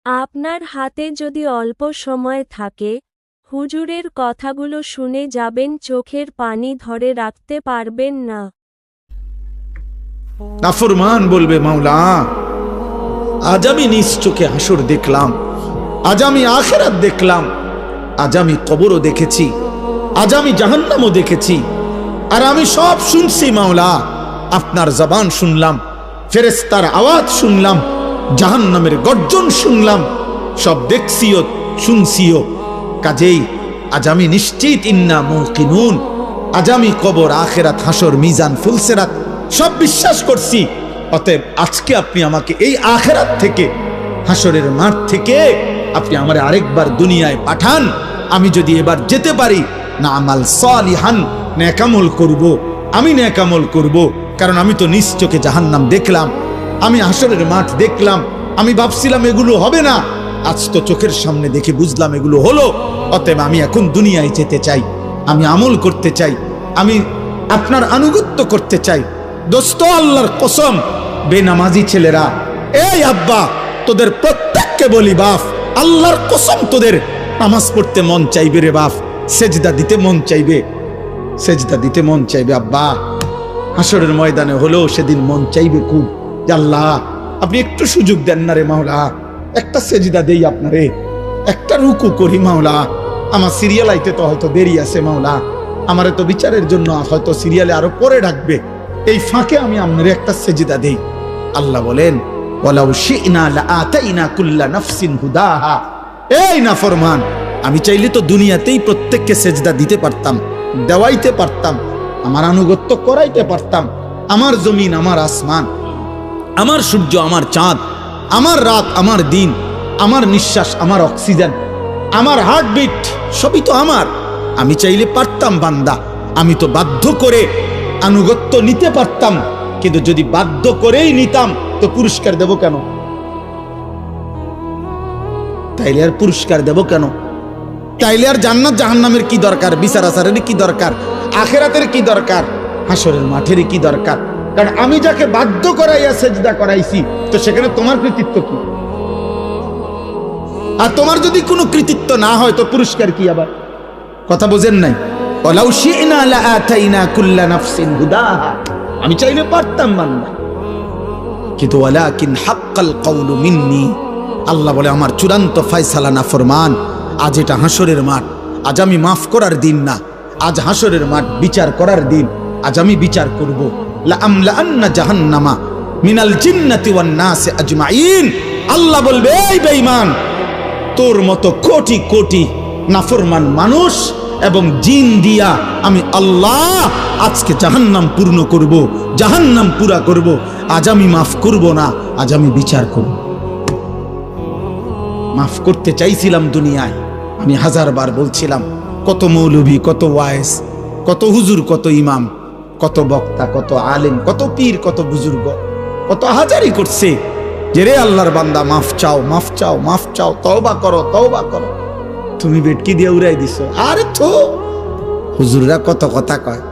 আপনার হাতে যদি অল্প সময় থাকে, হুজুরের কথাগুলো শুনে যাবেন, চোখের পানি ধরে রাখতে পারবেন না। নাফরমান বলবে, মাওলা আজ আমি নিজ চোখে হাসর দেখলাম, আজ আমি আখিরাত দেখলাম, আজ আমি কবরও দেখেছি, আজ আমি জাহান্নামও দেখেছি, আর আমি সব শুনছি মাওলা। আপনার জবান শুনলাম, ফেরেশতার আওয়াজ শুনলাম, জাহান্নামের গর্জন শুনলাম, সব দেখছিও শুনছিও। কাজেই আজ আমি নিশ্চিত, ইন্না মুকিনুন, আজ আমি কবর, আখিরাত, হাসর, মিজান, ফুলসিরাত সব বিশ্বাস করছি। অতএব আজকে আপনি আমাকে এই আখিরাত থেকে, হাসরের মাঠ থেকে আপনি আমার আরেকবার দুনিয়ায় পাঠান। আমি যদি এবার যেতে পারি, না আমাল সালিহান, নেকামল করব, আমি নেকামল করব। কারণ আমি তো নিজ চোখে জাহান্নাম দেখলাম, আমি হাসরের মাঠ দেখলাম, আমি ভাবছিলাম এগুলো হবে না, আজ তো চোখের সামনে দেখে বুঝলাম এগুলো হলো। অতএব আমি এখন দুনিয়ায় যেতে চাই, আমি আমল করতে চাই, আমি আপনার আনুগত্য করতে চাই। দোস্ত, আল্লাহর কসম, বেনামাজি ছেলেরা, এই আব্বা, তোদের প্রত্যেককে বলি বাপ, আল্লাহর কসম তোদের নামাজ পড়তে মন চাইবে রে বাপ, সেজদা দিতে মন চাইবে, সেজদা দিতে মন চাইবে আব্বা। হাসরের ময়দানে হলো সেদিন মন চাইবে খুব, আল্লাহ আপনি একটু সুযোগ দেন না রে মাওলা, একটা সেজদা দেই আপনারে, একটা রুকু করি মাওলা। আমার সিরিয়াল আইতে তো হয়তো দেরি আছে মাওলা, আমারে তো বিচারের জন্য হয়তো সিরিয়ালে আরো পরে ডাকবে, এই ফাঁকে আমি আপনারে একটা সেজদা দেই। আল্লাহ বলেন, ওয়ালাউ শি'না লাআতাইনা কুল্লা নাফসিন হুদাহা। এই নাফরমান, আমি চাইলে তো দুনিয়াতেই প্রত্যেককে সেজদা দিতে পারতাম, দেওয়াইতে পারতাম, আমার আনুগত্য করাইতে পারতাম। আমার জমিন, আমার আসমান, আমার সূর্য, আমার চাঁদ, আমার রাত, আমার দিন, আমার নিঃশ্বাস, আমার অক্সিজেন, আমার হার্টবিট, সবই তো আমার। আমি চাইলে পারতাম বান্দা, আমি তো বাধ্য করে আনুগত্য নিতে পারতাম। কিন্তু যদি বাধ্য করেই নিতাম তো পুরস্কার দেব কেন? তাইলে আর পুরস্কার দেব কেন? তাইলে আর জান্নাত জাহান্নামের কি দরকার? বিচার আচারের কি দরকার? আখিরাতের কি দরকার? হাসরের মাঠের কি দরকার? কারণ আমি যাকে বাধ্য করাইয়া সেজদা করাইছি, তো সেখানে তোমার কৃতিত্ব কি? আর তোমার যদি কোনো কৃতিত্ব না হয় তো পুরস্কার কি? আবার কথা বোঝেন নাই? ওয়ালাউ শি'না লাআতাইনা কুল্লা নাফসিন হুদাহা, আমি চাইলে পারতাম বান্দা, কিন্তু ওয়ালাকিন হাক্কাল কওলু মিন্নি, আল্লাহ বলে আমার চূড়ান্ত ফয়সালা নাফরমান। আজ এটা হাসরের মাঠ, আজ আমি মাফ করার দিন না, আজ হাসরের মাঠ বিচার করার দিন। আজ আমি বিচার করব, লা আমলাআন্না জাহান্নামা মিনাল জিন্নাতি ওয়ান নাস আজমাইন। আল্লাহ বলবে, এই বেঈমান, তোর মতো কোটি কোটি নাফরমান মানুষ এবং জিন দিয়া আমি আল্লাহ আজকে জাহান্নাম পূর্ণ করব, জাহান্নাম পুরা করব। আজ আমি মাফ করব না, আজ আমি বিচার করব। মাফ করতে চাইছিলাম দুনিয়ায়, আমি হাজারবার বলছিলাম, কত মৌলভী, কত ওয়াইজ, কত হুজুর, কত ইমাম, কত বক্তা, কত আলেম, কত পীর, কত বুজুর্গ, কত হাজারি করছে যে রে আল্লাহর বান্দা মাফ চাও, মাফ চাও, মাফ চাও, তওবা করো, তওবা করো। তুমি বেটকি দিয়ে উড়াই দিছো। আরে তো হুজুররা কত কথা কয়,